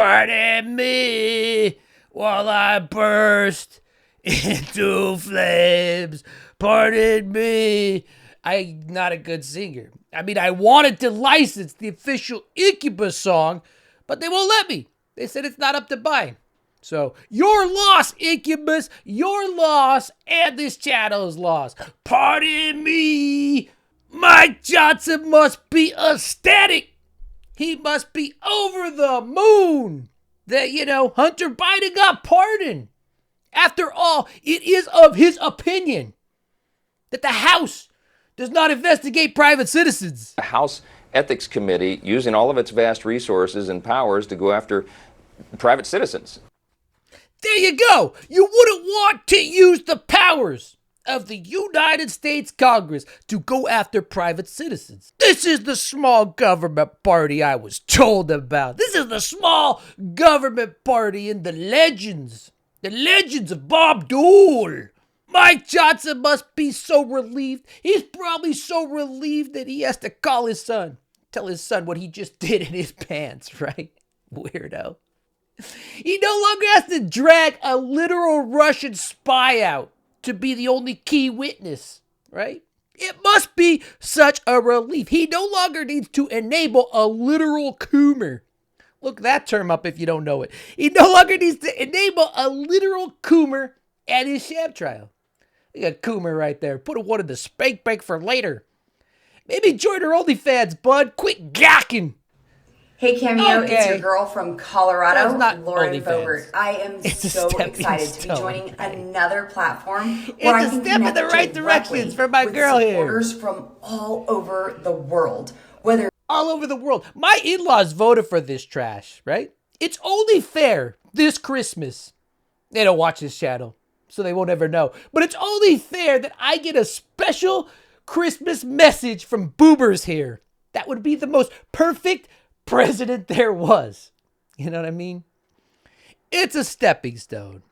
Pardon me while I burst into flames. Pardon me. I'm not a good singer. I mean, I wanted to license the official Incubus song, but they won't let me. They said it's not up to buy. So, your loss, Incubus. Your loss, and this channel's loss. Pardon me. Mike Johnson must be ecstatic. He must be over the moon that, Hunter Biden got pardoned. After all, it is of his opinion that the House does not investigate private citizens. The House Ethics Committee using all of its vast resources and powers to go after private citizens. There you go. You wouldn't want to use the powers of the United States Congress to go after private citizens. This is the small government party I was told about. This is the small government party in the legends. The legends of Bob Dole. Mike Johnson must be so relieved. He's probably so relieved that he has to call his son. Tell his son what he just did in his pants, right? Weirdo. He no longer has to drag a literal Russian spy out to be the only key witness, right? It must be such a relief. He no longer needs to enable a literal coomer. Look that term up if you don't know it. He no longer needs to enable a literal coomer at his sham trial. Look at coomer right there. Put one in the spank bank for later. Maybe join her OnlyFans, bud. Quit gawking. Hey Cameo, It's your girl from Colorado, Lauren Bogert. I am so excited to be joining another platform where it's a step in the right directions for my girl here. Supporters from all over the world, whether all over the world. My in-laws voted for this trash, right? It's only fair this Christmas. They don't watch this channel, so they won't ever know. But it's only fair that I get a special Christmas message from boomers here. That would be the most perfect president there was. You know what I mean? It's a stepping stone.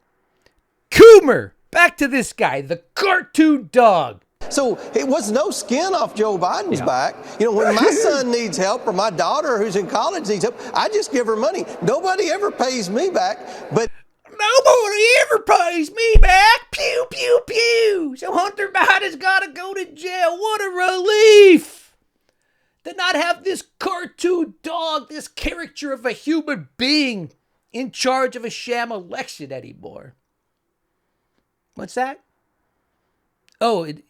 Coomer, back to this guy, the cartoon dog. So it was no skin off Joe Biden's back. When my son needs help or my daughter who's in college needs help, I just give her money. Nobody ever pays me back, but nobody ever pays me back. Pew, pew, pew. So Hunter Biden's got to go to jail. What a relief. To not have this cartoon dog, this caricature of a human being in charge of a sham election anymore. What's that? Oh, it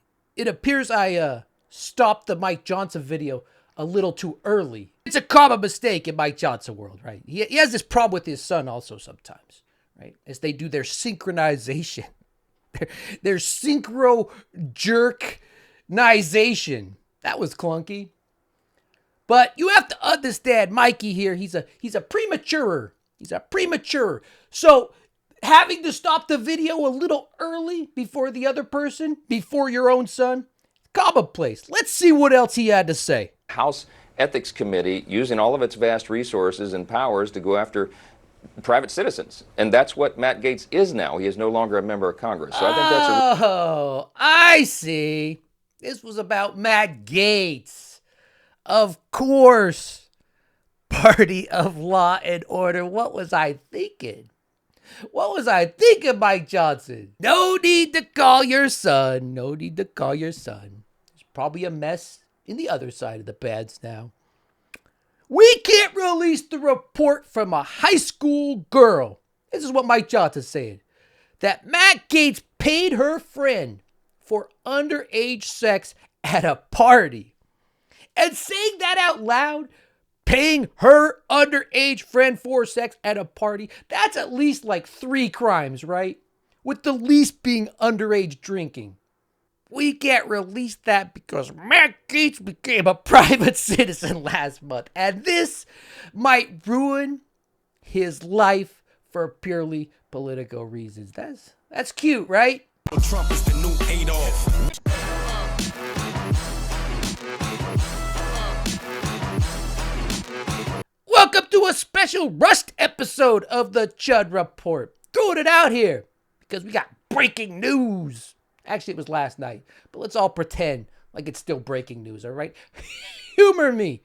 appears I stopped the Mike Johnson video a little too early. It's a common mistake in Mike Johnson world, right? He has this problem with his son also sometimes, right? As they do their synchronization, their synchro jerknization. That was clunky. But you have to understand, Mikey here, he's a premature. He's a premature. So having to stop the video a little early before the other person, before your own son, commonplace. Let's see what else he had to say. House Ethics Committee using all of its vast resources and powers to go after private citizens. And that's what Matt Gaetz is now. He is no longer a member of Congress. So I think that's Oh, I see. This was about Matt Gaetz. Of course, party of law and order. What was I thinking? What was I thinking, Mike Johnson? No need to call your son. No need to call your son. There's probably a mess in the other side of the beds now. We can't release the report from a high school girl. This is what Mike Johnson's saying. That Matt Gaetz paid her friend for underage sex at a party. And saying that out loud, paying her underage friend for sex at a party, that's at least like 3 crimes, right? With the least being underage drinking. We can't release that because Matt Gaetz became a private citizen last month. And this might ruin his life for purely political reasons. That's cute, right? Trump is the new Adolf. Welcome to a special rushed episode of the Chud Report. Throwing it out here because we got breaking news. Actually, it was last night, but let's all pretend like it's still breaking news, all right? Humor me.